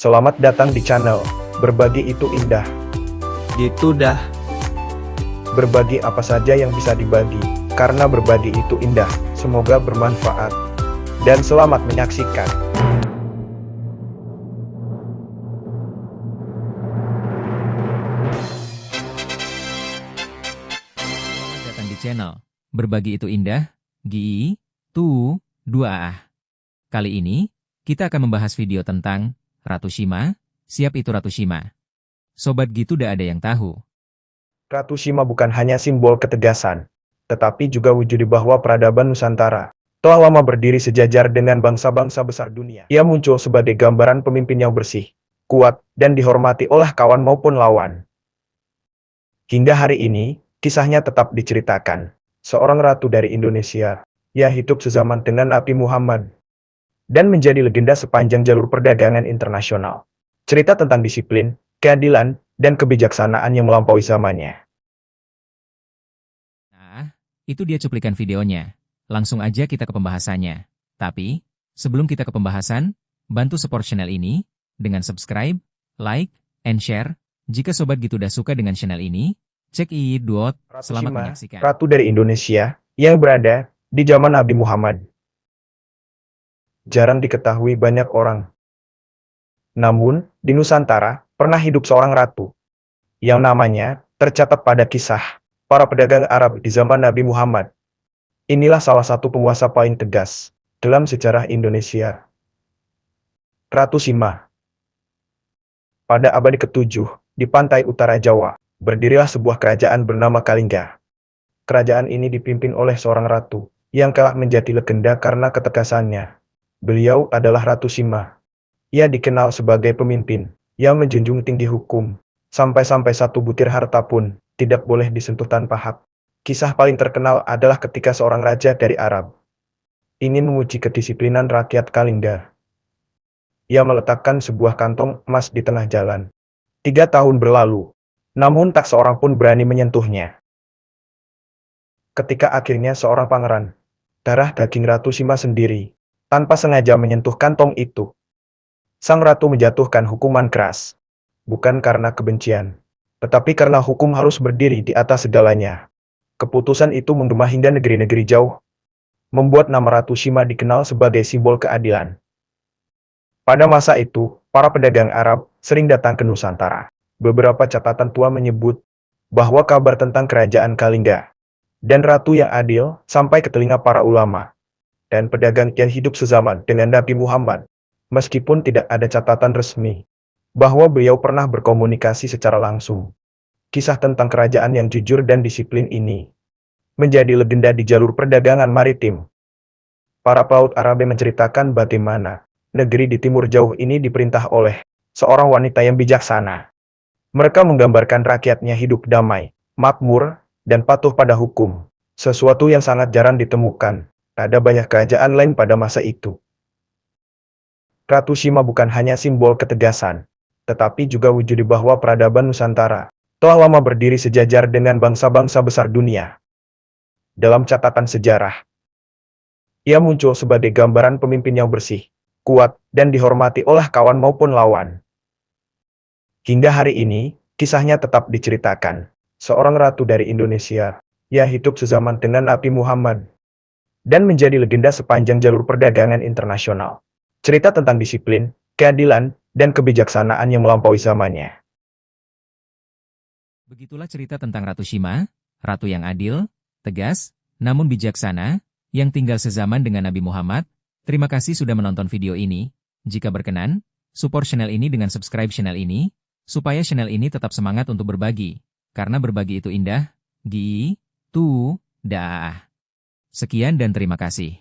Selamat datang di channel Berbagi Itu Indah. Gitu dah. Berbagi apa saja yang bisa dibagi, karena berbagi itu indah. Semoga bermanfaat. Dan selamat menyaksikan. Selamat datang di channel Berbagi Itu Indah, Gitu 2A. Kali ini, kita akan membahas video tentang Ratu Shima. Siap itu Ratu Shima. Sobat Gitu dah ada yang tahu. Ratu Shima bukan hanya simbol ketegasan, tetapi juga wujud di bahwa peradaban Nusantara telah lama berdiri sejajar dengan bangsa-bangsa besar dunia. Ia muncul sebagai gambaran pemimpin yang bersih, kuat, dan dihormati oleh kawan maupun lawan. Hingga hari ini, kisahnya tetap diceritakan. Seorang ratu dari Indonesia, ia hidup sezaman dengan Nabi Muhammad dan menjadi legenda sepanjang jalur perdagangan internasional. Cerita tentang disiplin, keadilan, dan kebijaksanaan yang melampaui zamannya. Nah, itu dia cuplikan videonya. Langsung aja kita ke pembahasannya. Tapi, sebelum kita ke pembahasan, bantu support channel ini dengan subscribe, like, and share. Jika Sobat Gitu dah suka dengan channel ini, cek i.dot. Ratu Selamat Shima, menyaksikan. ratu dari Indonesia, yang berada di zaman Nabi Muhammad. Jarang diketahui banyak orang. Namun, di Nusantara, pernah hidup seorang ratu, yang namanya tercatat pada kisah para pedagang Arab di zaman Nabi Muhammad. Inilah salah satu penguasa paling tegas dalam sejarah Indonesia. Ratu Shima. Pada abad ke-7, di pantai utara Jawa, berdirilah sebuah kerajaan bernama Kalingga. Kerajaan ini dipimpin oleh seorang ratu, yang kelak menjadi legenda karena ketegasannya. Beliau adalah Ratu Shima. Ia dikenal sebagai pemimpin yang menjunjung tinggi hukum, sampai-sampai satu butir harta pun tidak boleh disentuh tanpa hak. Kisah paling terkenal adalah ketika seorang raja dari Arab ingin menguji kedisiplinan rakyat Kalingga. Ia meletakkan sebuah kantong emas di tengah jalan. 3 tahun berlalu, namun tak seorang pun berani menyentuhnya. Ketika akhirnya seorang pangeran, darah daging Ratu Shima sendiri, tanpa sengaja menyentuh kantong itu, sang ratu menjatuhkan hukuman keras. Bukan karena kebencian, tetapi karena hukum harus berdiri di atas segalanya. Keputusan itu menggema hingga negeri-negeri jauh, membuat nama Ratu Shima dikenal sebagai simbol keadilan. Pada masa itu, para pedagang Arab sering datang ke Nusantara. Beberapa catatan tua menyebut bahwa kabar tentang kerajaan Kalingga dan ratu yang adil sampai ke telinga para ulama dan pedagang yang hidup sezaman dengan Nabi Muhammad, meskipun tidak ada catatan resmi bahwa beliau pernah berkomunikasi secara langsung. Kisah tentang kerajaan yang jujur dan disiplin ini menjadi legenda di jalur perdagangan maritim. Para pelaut Arab menceritakan bagaimana negeri di timur jauh ini diperintah oleh seorang wanita yang bijaksana. Mereka menggambarkan rakyatnya hidup damai, makmur, dan patuh pada hukum, sesuatu yang sangat jarang ditemukan. Ada banyak kerajaan lain pada masa itu. Ratu Shima bukan hanya simbol ketegasan, tetapi juga wujud di bahwa peradaban Nusantara telah lama berdiri sejajar dengan bangsa-bangsa besar dunia. Dalam catatan sejarah, ia muncul sebagai gambaran pemimpin yang bersih, kuat, dan dihormati oleh kawan maupun lawan. Hingga hari ini, kisahnya tetap diceritakan. Seorang ratu dari Indonesia, ia hidup sezaman dengan Nabi Muhammad dan menjadi legenda sepanjang jalur perdagangan internasional. Cerita tentang disiplin, keadilan, dan kebijaksanaan yang melampaui zamannya. Begitulah cerita tentang Ratu Shima, ratu yang adil, tegas, namun bijaksana, yang tinggal sezaman dengan Nabi Muhammad. Terima kasih sudah menonton video ini. Jika berkenan, support channel ini dengan subscribe channel ini, supaya channel ini tetap semangat untuk berbagi. Karena berbagi itu indah, gitu dah. Sekian dan terima kasih.